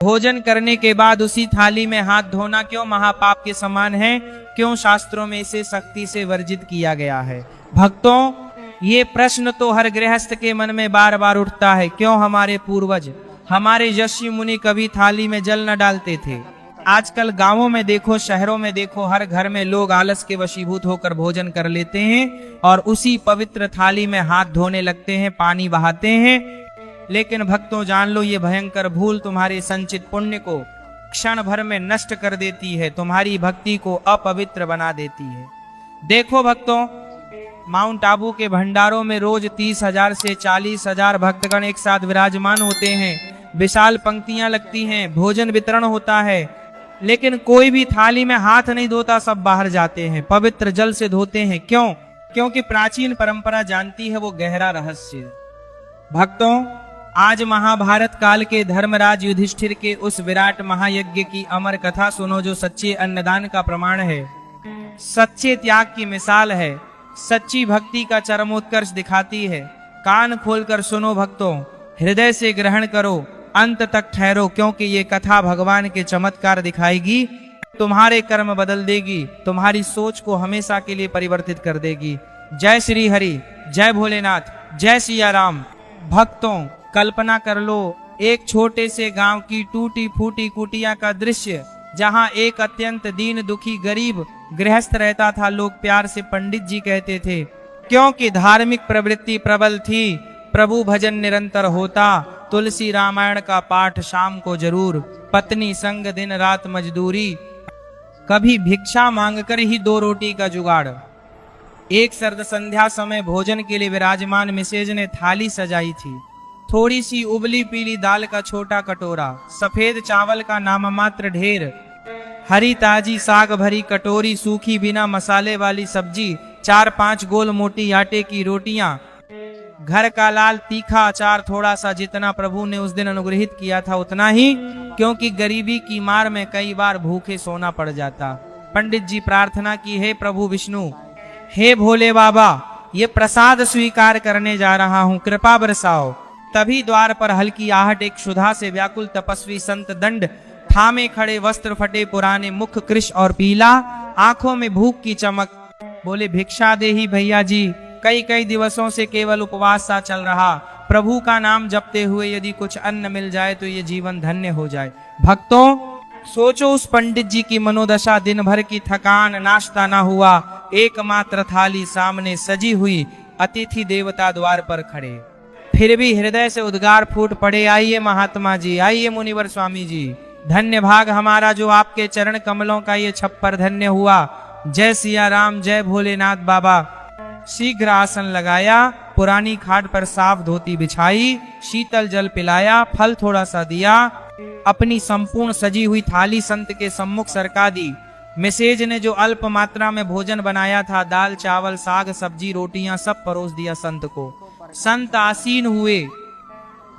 भोजन करने के बाद उसी थाली में हाथ धोना क्यों महापाप के समान है? क्यों शास्त्रों में इसे सख्ती से वर्जित किया गया है? भक्तों, ये प्रश्न तो हर गृहस्थ के मन में बार बार उठता है। क्यों हमारे पूर्वज, हमारे ऋषि मुनि कभी थाली में जल न डालते थे? आजकल गांवों में देखो, शहरों में देखो, हर घर में लोग आलस के वशीभूत होकर भोजन कर लेते हैं और उसी पवित्र थाली में हाथ धोने लगते हैं, पानी बहाते हैं। लेकिन भक्तों जान लो, ये भयंकर भूल तुम्हारे संचित पुण्य को क्षण भर में नष्ट कर देती है, तुम्हारी भक्ति को अपवित्र बना देती है। देखो भक्तों, माउंट आबू के भंडारों में रोज 30,000 से 40,000 भक्तगण एक साथ विराजमान होते हैं। विशाल पंक्तियां लगती हैं, भोजन वितरण होता है, लेकिन कोई भी थाली में हाथ नहीं धोता, सब बाहर जाते हैं, पवित्र जल से धोते हैं। क्यों? क्योंकि प्राचीन परंपरा जानती है वो गहरा रहस्य। भक्तों, आज महाभारत काल के धर्मराज युधिष्ठिर के उस विराट महायज्ञ की अमर कथा सुनो, जो सच्चे अन्नदान का प्रमाण है, सच्चे त्याग की मिसाल है, सच्ची भक्ति का चरमोत्कर्ष दिखाती है। कान खोलकर सुनो भक्तों, हृदय से ग्रहण करो, अंत तक ठहरो, क्योंकि ये कथा भगवान के चमत्कार दिखाएगी, तुम्हारे कर्म बदल देगी, तुम्हारी सोच को हमेशा के लिए परिवर्तित कर देगी। जय श्री हरि, जय भोलेनाथ, जय सिया राम। भक्तों, कल्पना कर लो एक छोटे से गांव की टूटी फूटी कुटिया का दृश्य, जहां एक अत्यंत दीन दुखी गरीब गृहस्थ रहता था। लोग प्यार से पंडित जी कहते थे, क्योंकि धार्मिक प्रवृत्ति प्रबल थी। प्रभु भजन निरंतर होता, तुलसी रामायण का पाठ शाम को जरूर, पत्नी संग दिन रात मजदूरी, कभी भिक्षा मांगकर ही 2 रोटी का जुगाड़। एक सर्द संध्या समय भोजन के लिए विराजमान मिसेज ने थाली सजाई थी। थोड़ी सी उबली पीली दाल का छोटा कटोरा, सफेद चावल का नाममात्र ढेर, हरी ताजी साग भरी कटोरी, सूखी बिना मसाले वाली सब्जी, 4-5 गोल मोटी आटे की रोटियां, घर का लाल तीखा अचार, थोड़ा सा जितना प्रभु ने उस दिन अनुग्रहित किया था उतना ही, क्योंकि गरीबी की मार में कई बार भूखे सोना पड़ जाता। पंडित जी प्रार्थना की, हे प्रभु विष्णु, हे भोले बाबा, ये प्रसाद स्वीकार करने जा रहा हूँ, कृपा बरसाओ। तभी द्वार पर हल्की आहट, एक क्षुधा से व्याकुल तपस्वी संत दंड थामे खड़े, वस्त्र फटे पुराने, मुख कृश और पीला, आंखों में भूख की चमक, बोले भिक्षा दे ही भैया जी, कई दिवसों से केवल उपवास सा चल रहा, प्रभु का नाम जपते हुए यदि कुछ अन्न मिल जाए तो ये जीवन धन्य हो जाए। भक्तों, सोचो उस पंडित जी की मनोदशा, दिन भर की थकान, नाश्ता ना हुआ, एकमात्र थाली सामने सजी हुई, अतिथि देवता द्वार पर खड़े, फिर भी हृदय से उद्गार फूट पड़े, आइए महात्मा जी, आइए मुनिवर स्वामी जी, धन्य भाग हमारा जो आपके चरण कमलों का ये छप्पर धन्य हुआ। जय सिया राम, जय भोलेनाथ बाबा। शीघ्र आसन लगाया, पुरानी खाट पर साफ धोती बिछाई, शीतल जल पिलाया, फल थोड़ा सा दिया, अपनी संपूर्ण सजी हुई थाली संत के सम्मुख सरका दी। मिसेज ने जो अल्प मात्रा में भोजन बनाया था, दाल चावल साग सब्जी रोटियां, सब परोस दिया संत को। संत आसीन हुए,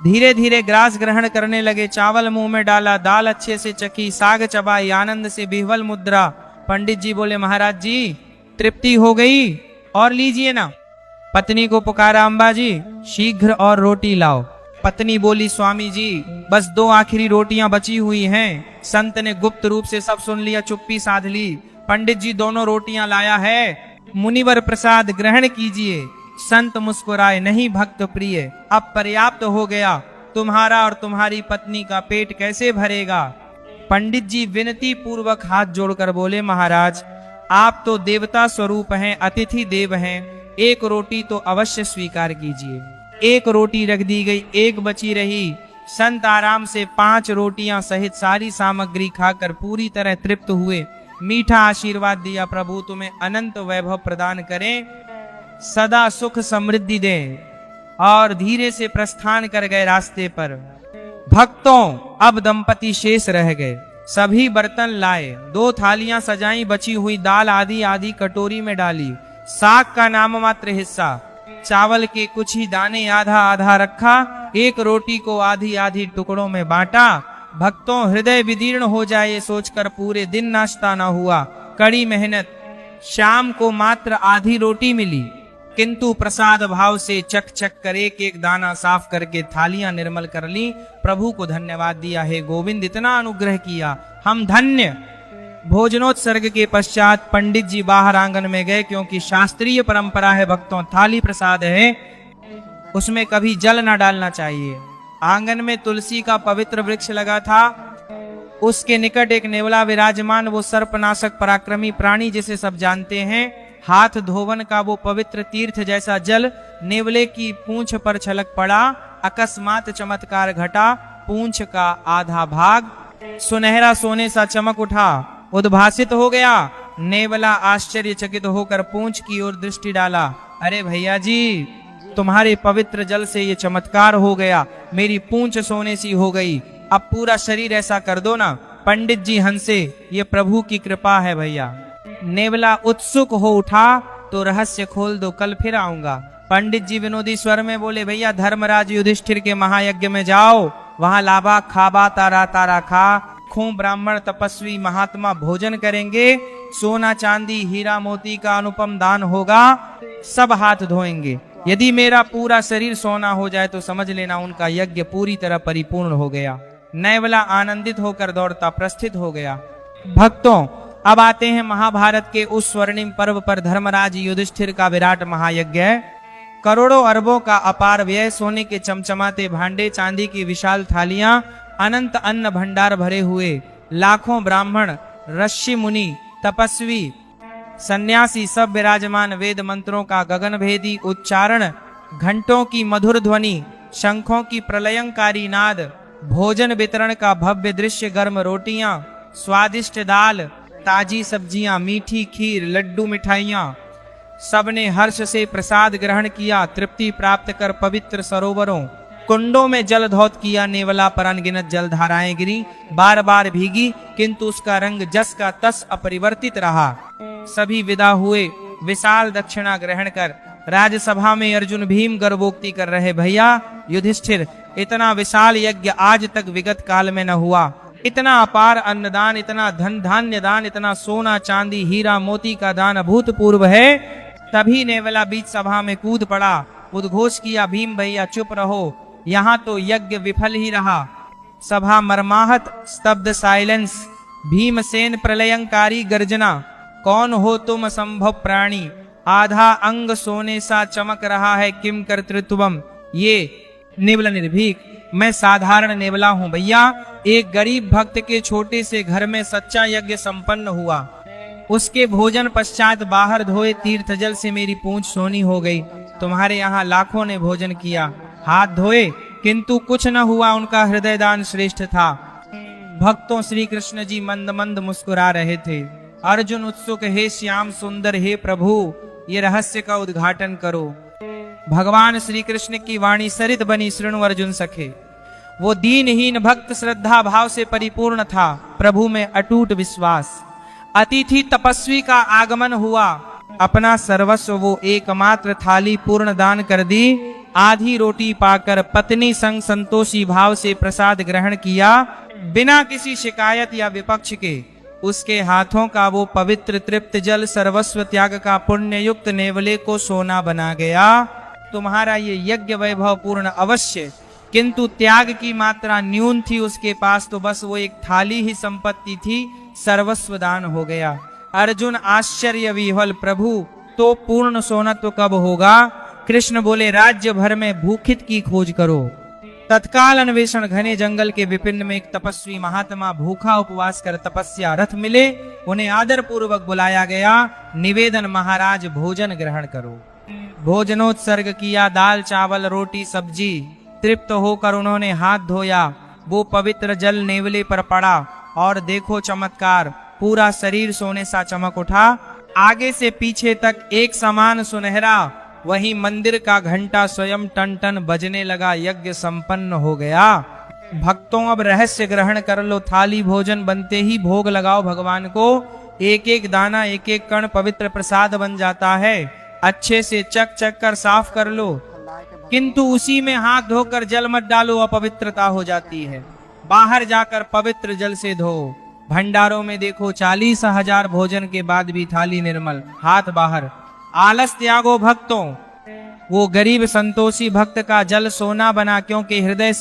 धीरे धीरे ग्रास ग्रहण करने लगे, चावल मुंह में डाला, दाल अच्छे से चखी, साग चबाई, आनंद से बिह्वल मुद्रा। पंडित जी बोले, महाराज जी तृप्ति हो गई, और लीजिए ना। पत्नी को पुकारा, अम्बा जी शीघ्र और रोटी लाओ। पत्नी बोली, स्वामी जी बस 2 आखिरी रोटियां बची हुई हैं। संत ने गुप्त रूप से सब सुन लिया, चुप्पी साध ली। पंडित जी 2 रोटियां लाया है, मुनिवर प्रसाद ग्रहण कीजिए। संत मुस्कुराए, नहीं भक्त प्रिय, अब पर्याप्त हो गया, तुम्हारा और तुम्हारी पत्नी का पेट कैसे भरेगा। पंडित जी विनती पूर्वक हाथ जोड़कर बोले, महाराज आप तो देवता स्वरूप हैं, अतिथि देव हैं, 1 रोटी तो अवश्य स्वीकार कीजिए। 1 रोटी रख दी गई, 1 बची रही। संत आराम से 5 रोटियां सहित सारी सामग्री खाकर पूरी तरह तृप्त हुए। मीठा आशीर्वाद दिया, प्रभु तुम्हें अनंत वैभव प्रदान करें, सदा सुख समृद्धि दे, और धीरे से प्रस्थान कर गए रास्ते पर। भक्तों, अब दंपति शेष रह गए, सभी बर्तन लाए, 2 थालियां सजाई, बची हुई दाल आधी आधी कटोरी में डाली, साग का नाममात्र हिस्सा, चावल के कुछ ही दाने आधा आधा रखा, 1 रोटी को आधी आधी टुकड़ों में बांटा। भक्तों, हृदय विदीर्ण हो जाए ये सोचकर पूरे दिन नाश्ता ना हुआ, कड़ी मेहनत, शाम को मात्र आधी रोटी मिली। किंतु प्रसाद भाव से चक चक कर एक एक दाना साफ करके थालियां निर्मल कर ली। प्रभु को धन्यवाद दिया, हे गोविंद इतना अनुग्रह किया, हम धन्य। भोजनोत्सर्ग के पश्चात पंडित जी बाहर आंगन में गए, क्योंकि शास्त्रीय परंपरा है भक्तों, थाली प्रसाद है उसमें कभी जल ना डालना चाहिए। आंगन में तुलसी का पवित्र वृक्ष लगा था, उसके निकट एक नेवला विराजमान, वो सर्पनाशक पराक्रमी प्राणी जिसे सब जानते हैं। हाथ धोवन का वो पवित्र तीर्थ जैसा जल नेवले की पूंछ पर छलक पड़ा। अकस्मात चमत्कार घटा, पूंछ का आधा भाग सुनहरा सोने सा चमक उठा, उद्भासित हो गया। नेवला आश्चर्यचकित होकर पूंछ की ओर दृष्टि डाला। अरे भैया जी, तुम्हारे पवित्र जल से ये चमत्कार हो गया, मेरी पूंछ सोने सी हो गई, अब पूरा शरीर ऐसा कर दो ना। पंडित जी हंसे, ये प्रभु की कृपा है भैया। नेवला उत्सुक हो उठा, तो रहस्य खोल दो, कल फिर आऊंगा। पंडित जी विनोदी स्वर में बोले, भैया धर्मराज युधिष्ठिर के महायज्ञ में जाओ, वहां लाबा खाबा तारा तारा खा, खूब ब्राह्मण तपस्वी महात्मा भोजन करेंगे, सोना चांदी हीरा मोती का अनुपम दान होगा, सब हाथ धोएंगे। यदि मेरा पूरा शरीर सोना हो जाए तो समझ लेना उनका यज्ञ पूरी तरह परिपूर्ण हो गया। नेवला आनंदित होकर दौड़ता प्रस्थित हो गया। भक्तों, अब आते हैं महाभारत के उस स्वर्णिम पर्व पर। धर्मराज युधिष्ठिर का विराट महायज्ञ है। करोड़ों अरबों का अपार व्यय, सोने के चमचमाते भांडे, चांदी की विशाल थालियां, अनंत अन्न भंडार भरे हुए, लाखों ब्राह्मण, ऋषि मुनि, तपस्वी, सन्यासी सब विराजमान। वेद मंत्रों का गगनभेदी उच्चारण, घंटों की मधुर ध्वनि, शंखों की प्रलयंकारी नाद, भोजन वितरण का भव्य दृश्य, गर्म रोटियां, स्वादिष्ट दाल, ताजी सब्जियां, मीठी खीर, लड्डू, मिठाइयां, सबने हर्ष से प्रसाद ग्रहण किया। तृप्ति प्राप्त कर पवित्र सरोवरों, कुंडों में जल धौत किया। नेवला पर अनगिनत जल धाराएं गिरी, बार बार भीगी, किंतु उसका रंग जस का तस अपरिवर्तित रहा। सभी विदा हुए। विशाल दक्षिणा ग्रहण कर राजसभा में अर्जुन भीम गर्वोक्ति कर रहे, भैया युधिष्ठिर, इतना विशाल यज्ञ आज तक विगत काल में न हुआ। इतना अपार अन्नदान, इतना धन धान्य दान, इतना सोना चांदी हीरा मोती का दान अभूतपूर्व है। तभी नेवला बीच सभा में कूद पड़ा, उद्घोष किया, भीम भैया चुप रहो, यहाँ तो यज्ञ विफल ही रहा। सभा मर्माहत, स्तब्ध साइलेंस। भीमसेन प्रलयंकारी गर्जना, कौन हो तुम असंभव प्राणी, आधा अंग सोने सा चमक रहा है, किम कर्तृत्वम। ये नेवला निर्भीक, मैं साधारण नेवला हूं भैया। एक गरीब भक्त के छोटे से घर में सच्चा यज्ञ संपन्न हुआ। उसके भोजन पश्चात बाहर धोए तीर्थ जल से मेरी पूंछ सोनी हो गई। तुम्हारे यहाँ लाखों ने भोजन किया, हाथ धोए, किंतु कुछ न हुआ। उनका हृदय दान श्रेष्ठ था। भक्तों, श्री कृष्ण जी मंद मंद मुस्कुरा रहे थे। अर्जुन उत्सुक, हे श्याम सुंदर, हे प्रभु, ये रहस्य का उद्घाटन करो। भगवान श्री कृष्ण की वाणी सरित बनी, शृणु अर्जुन सखे। वो दीनहीन भक्त श्रद्धा भाव से परिपूर्ण था, प्रभु में अटूट विश्वास। अतिथि तपस्वी का आगमन हुआ, अपना सर्वस्व वो एकमात्र थाली पूर्ण दान कर दी। आधी रोटी पाकर पत्नी संग संतोषी भाव से प्रसाद ग्रहण किया, बिना किसी शिकायत या विपक्ष के। उसके हाथों का वो पवित्र तृप्त जल सर्वस्व त्याग का पुण्य युक्त नेवले को सोना बना गया। तुम्हारा ये यज्ञ वैभव पूर्ण अवश्य, किंतु त्याग की मात्रा न्यून थी उसके पास, तो बस वो एक थाली ही संपत्ति थी, सर्वस्व दान हो गया। अर्जुन आश्चर्य विह्वल, प्रभु तो पूर्ण सोनत्व कब होगा? कृष्ण बोले, राज्य भर में भूखित की खोज करो। तत्काल अन्वेषण, घने जंगल के विपिन में एक तपस्वी महात्मा भूखा उपवास कर तपस्या रथ मिले। उन्हें आदर पूर्वक बुलाया गया। निवेदन, महाराज भोजन ग्रहण करो। भोजनोत्सर्ग किया, दाल चावल रोटी सब्जी। तृप्त होकर उन्होंने हाथ धोया। वो पवित्र जल नेवले पर पड़ा और देखो चमत्कार, पूरा शरीर सोने सा चमक उठा। आगे से पीछे तक एक समान सुनहरा। वहीं मंदिर का घंटा स्वयं टन टन बजने लगा। यज्ञ संपन्न हो गया। भक्तों, अब रहस्य ग्रहण कर लो। थाली भोजन बनते ही भोग लगाओ भगवान को। एक एक दाना, एक एक कण पवित्र प्रसाद बन जाता है। अच्छे से चक चक कर साफ कर लो, किंतु उसी में हाथ धोकर जल मत डालो, अपवित्रता हो जाती है। बाहर जाकर पवित्र जल से धो। भंडारों में देखो 40,000 भोजन के बाद भी थाली निर्मल, हाथ बाहर। आलस त्यागो भक्तों, वो गरीब संतोषी भक्त का जल सोना बना, क्योंकि हृदय